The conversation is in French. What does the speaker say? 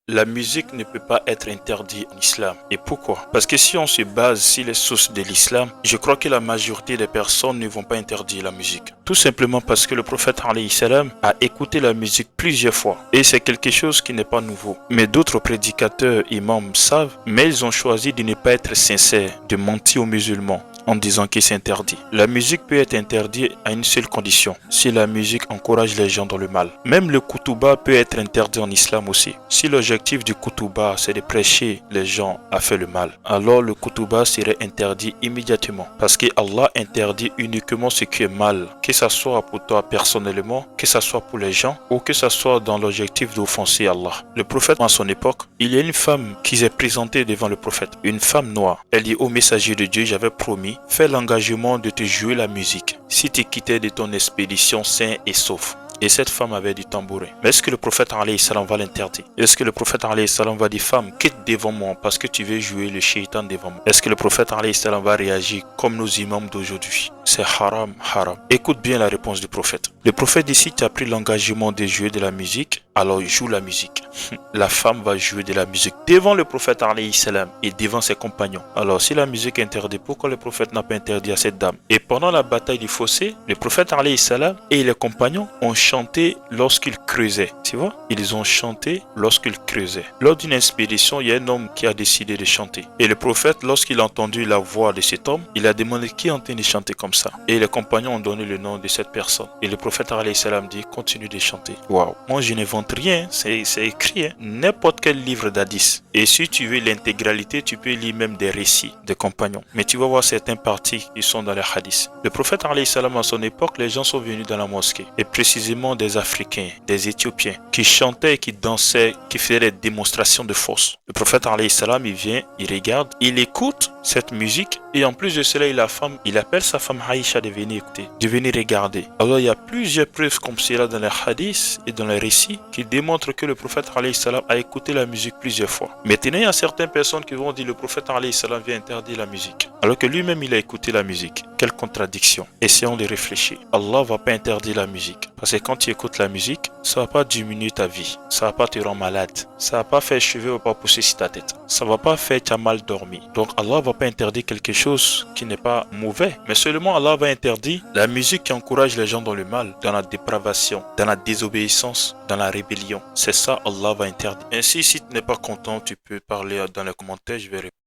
la musique ne peut pas être interdite en islam. Et pourquoi? Parce que si on se base sur les sources de l'islam, je crois que la majorité des personnes ne vont pas interdire la musique. Tout simplement parce que le prophète alayhi salam a écouté la musique plusieurs fois. Et c'est quelque chose qui n'est pas nouveau. Mais d'autres prédicateurs, imams savent, mais ils ont choisi de ne pas être sincères, de mentir aux musulmans en disant que c'est interdit. La musique peut être interdite à une seule condition, si la musique encourage les gens dans le mal. Même le koutouba peut être interdit en islam aussi. Si l'objectif du koutouba c'est de prêcher les gens à faire le mal, alors le koutouba serait interdit immédiatement. Parce que Allah interdit uniquement ce qui est mal, que ce soit pour toi personnellement, que ce soit pour les gens, ou que ce soit dans l'objectif d'offenser Allah. Le prophète, à son époque, il y a une femme qui s'est présentée devant le prophète, une femme noire. Elle dit au messager de Dieu, j'avais promis, fais l'engagement de te jouer la musique si tu quittais de ton expédition sain et sauf. Et cette femme avait du tambourin. Mais est-ce que le prophète alayhi salam va l'interdire? Est-ce que le prophète alayhi salam va dire femme, quitte devant moi parce que tu veux jouer le shaitan devant moi? Est-ce que le prophète alayhi salam va réagir comme nos imams d'aujourd'hui? C'est haram, haram. Écoute bien la réponse du prophète. Le prophète dit si tu as pris l'engagement de jouer de la musique, alors joue la musique. La femme va jouer de la musique devant le prophète alayhi salam et devant ses compagnons. Alors si la musique est interdite, pourquoi le prophète n'a pas interdit à cette dame? Et pendant la bataille du fossé, le prophète alayhi salam et les compagnons ont chanté lorsqu'ils creusaient. Tu vois? Ils ont chanté lorsqu'ils creusaient. Lors d'une expédition, il y a un homme qui a décidé de chanter. Et le prophète, lorsqu'il a entendu la voix de cet homme, il a demandé qui est en train de chanter comme ça. Et les compagnons ont donné le nom de cette personne. Et le prophète alayhi salam dit continue de chanter. Waouh! Moi je n'invente rien, c'est écrit. Hein? N'importe quel livre d'Hadith. Et si tu veux l'intégralité, tu peux lire même des récits des compagnons. Mais tu vas voir certains parties qui sont dans les hadiths. Le prophète alayhi salam à son époque, les gens sont venus dans la mosquée. Et précisément des Africains, des Éthiopiens, qui chantaient, qui dansaient, qui faisaient des démonstrations de force. Le prophète alayhi salam, il vient, il regarde, il écoute cette musique et en plus de cela, il appelle sa femme Aïcha de venir écouter, de venir regarder. Alors il y a plusieurs preuves comme cela dans les hadiths et dans les récits qui démontrent que le prophète alayhi salam a écouté la musique plusieurs fois. Maintenant, il y a certaines personnes qui vont dire le prophète alayhi salam vient interdire la musique, alors que lui-même il a écouté la musique. Quelle contradiction. Essayons de réfléchir. Allah va pas interdire la musique. Parce que quand tu écoutes la musique, ça va pas diminuer ta vie. Ça va pas te rendre malade. Ça va pas faire les cheveux va pas pousser sur ta tête. Ça va pas faire tu as mal dormi. Donc Allah va pas interdire quelque chose qui n'est pas mauvais. Mais seulement Allah va interdire la musique qui encourage les gens dans le mal, dans la dépravation, dans la désobéissance, dans la rébellion. C'est ça Allah va interdire. Ainsi, si tu n'es pas content, tu peux parler dans les commentaires, je vais répondre.